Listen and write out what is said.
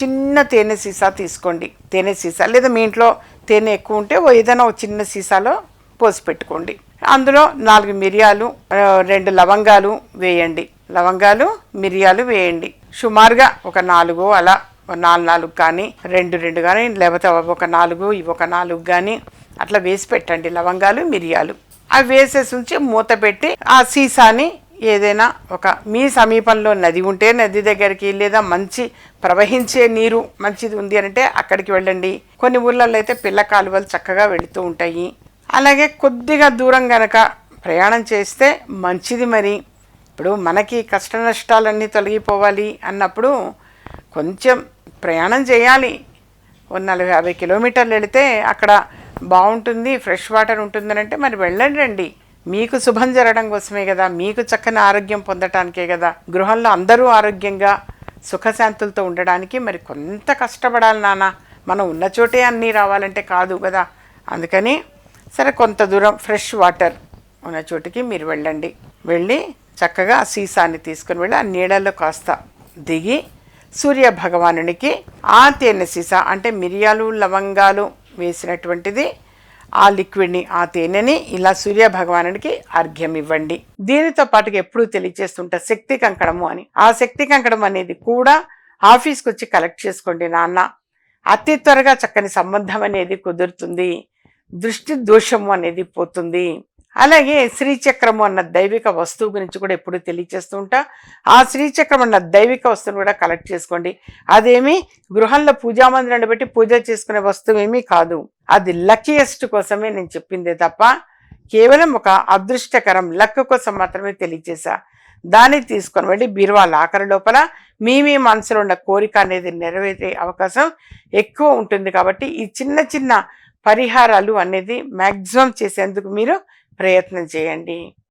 చిన్న తేనె సీసా తీసుకోండి. తేనె సీసా లేదా మీ ఇంట్లో తేనె ఎక్కువ ఉంటే ఏదైనా ఒక చిన్న సీసాలో పోసి పెట్టుకోండి. అందులో 4 మిరియాలు, 2 లవంగాలు వేయండి. లవంగాలు, మిరియాలు వేయండి. సుమారుగా ఒక 4 అలా 4 కానీ 2 కానీ లేకపోతే ఒక 4 ఇవి ఒక 4 కానీ అట్లా వేసి పెట్టండి. లవంగాలు, మిరియాలు అవి వేసేసి ఉంచి మూత పెట్టి ఆ సీసాని ఏదైనా ఒక మీ సమీపంలో నది ఉంటే నది దగ్గరికి, లేదా మంచి ప్రవహించే నీరు మంచిది ఉంది అంటే అక్కడికి వెళ్ళండి. కొన్ని ఊళ్ళల్లో అయితే పిల్ల కాలువలు చక్కగా వెళుతూ ఉంటాయి. అలాగే కొద్దిగా దూరం గనక ప్రయాణం చేస్తే మంచిది. మరి ఇప్పుడు మనకి కష్ట నష్టాలన్నీ తొలగిపోవాలి అన్నప్పుడు కొంచెం ప్రయాణం చేయాలి. 40-50 కిలోమీటర్లు వెళితే అక్కడ బాగుంటుంది, ఫ్రెష్ వాటర్ ఉంటుందని అంటే మరి వెళ్ళండి. మీకు శుభం జరగడం కోసమే కదా, మీకు చక్కని ఆరోగ్యం పొందటానికే కదా. గృహంలో అందరూ ఆరోగ్యంగా సుఖశాంతులతో ఉండడానికి మరి కొంత కష్టపడాలి నాన్న. మనం ఉన్న చోటే అన్నీ రావాలంటే కాదు కదా. అందుకని సరే కొంత దూరం ఫ్రెష్ వాటర్ ఉన్న చోటికి మీరు వెళ్ళండి. వెళ్ళి చక్కగా ఆ సీసాన్ని తీసుకుని వెళ్ళి ఆ నీళ్ళల్లో కాస్త దిగి సూర్య భగవానునికి ఆ తేనె సీసా అంటే మిరియాలు లవంగాలు వేసినటువంటిది ఆ లిక్విడ్ని, ఆ తేనెని ఇలా సూర్య భగవానుడికి అర్ఘ్యం ఇవ్వండి. దీనితో పాటుగా ఎప్పుడూ తెలియజేస్తుంటా శక్తి కంకణము అని. ఆ శక్తి కంకణం అనేది కూడా ఆఫీస్కి వచ్చి కలెక్ట్ చేసుకోండి నాన్న. అతి త్వరగా చక్కని సంబంధం అనేది కుదురుతుంది. దృష్టి దోషము అనేది పోతుంది. అలాగే శ్రీచక్రము అన్న దైవిక వస్తువు గురించి కూడా ఎప్పుడు తెలియచేస్తూ ఉంటా. ఆ శ్రీచక్రం అన్న దైవిక వస్తువును కూడా కలెక్ట్ చేసుకోండి. అదేమి గృహంలో పూజామందిరాన్ని బట్టి పూజ చేసుకునే వస్తువు ఏమీ కాదు. అది లక్కీయెస్ట్ కోసమే నేను చెప్పిందే తప్ప కేవలం ఒక అదృష్టకరం లక్ కోసం మాత్రమే తెలియచేసా. దాన్ని తీసుకొని వెళ్ళి బీరువా లాకర్ లోపల మీ మనసులో ఉన్న కోరిక అనేది నెరవేరే అవకాశం ఎక్కువ ఉంటుంది. కాబట్టి ఈ చిన్న చిన్న పరిహారాలు అనేది మ్యాక్సిమం చేసేందుకు మీరు ప్రయత్నం చేయండి.